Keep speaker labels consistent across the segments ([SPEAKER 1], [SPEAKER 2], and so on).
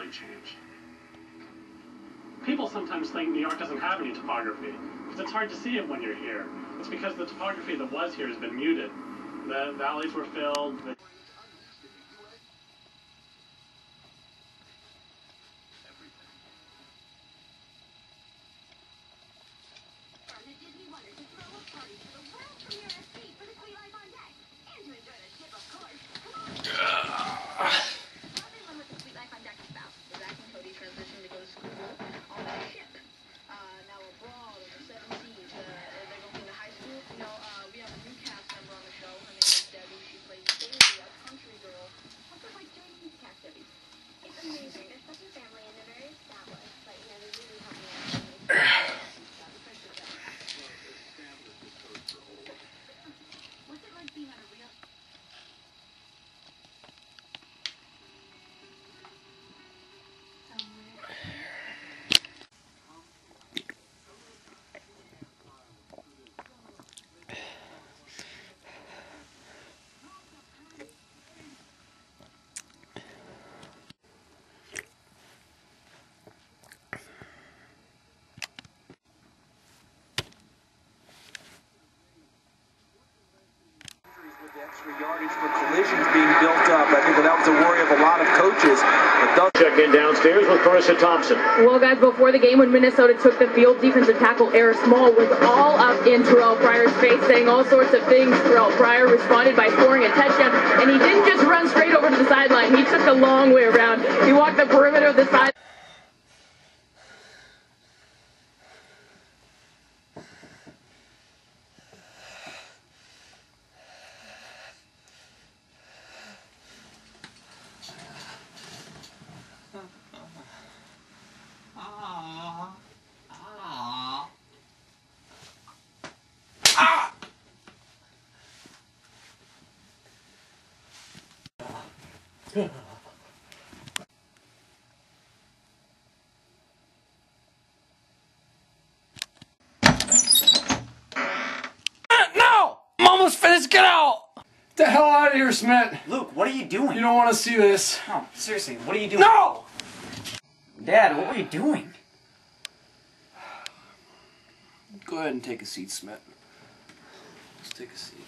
[SPEAKER 1] profoundly changed. People sometimes think New York doesn't have any topography, because it's hard to see it when you're here. It's because the topography that was here has been muted. The valleys were filled.
[SPEAKER 2] Extra yardage for collisions being built up. I think that was a worry of a lot of coaches.
[SPEAKER 3] Check in downstairs with Carissa Thompson.
[SPEAKER 4] Well, guys, before the game when Minnesota took the field, defensive tackle Eric Small was all up in Terrell Pryor's face, saying all sorts of things. Terrell Pryor responded by scoring a touchdown, and he didn't just run straight over to the sideline. He took the long way around. He walked the perimeter of the sideline.
[SPEAKER 5] No! I'm almost finished. Get out! Get the hell out of here, Smith.
[SPEAKER 6] Luke, what are you doing?
[SPEAKER 5] You don't want to see this.
[SPEAKER 6] No, seriously, what are you doing?
[SPEAKER 5] No!
[SPEAKER 6] Dad, what were you doing?
[SPEAKER 5] Go ahead and take a seat, Smith. Just take a seat.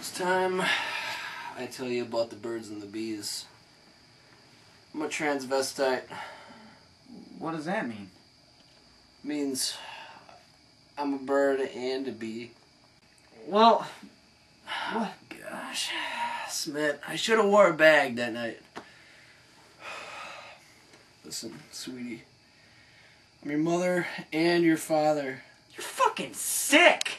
[SPEAKER 5] It's time I tell you about the birds and the bees. I'm a transvestite.
[SPEAKER 6] What does that mean?
[SPEAKER 5] Means I'm a bird and a bee.
[SPEAKER 6] Well, what?
[SPEAKER 5] Gosh, Smith, I should have wore a bag that night. Listen, sweetie. I'm your mother and your father.
[SPEAKER 6] You're fucking sick!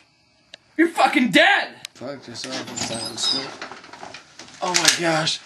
[SPEAKER 5] You're fucking dead! Fuck yourself this time, Smith. Oh my gosh.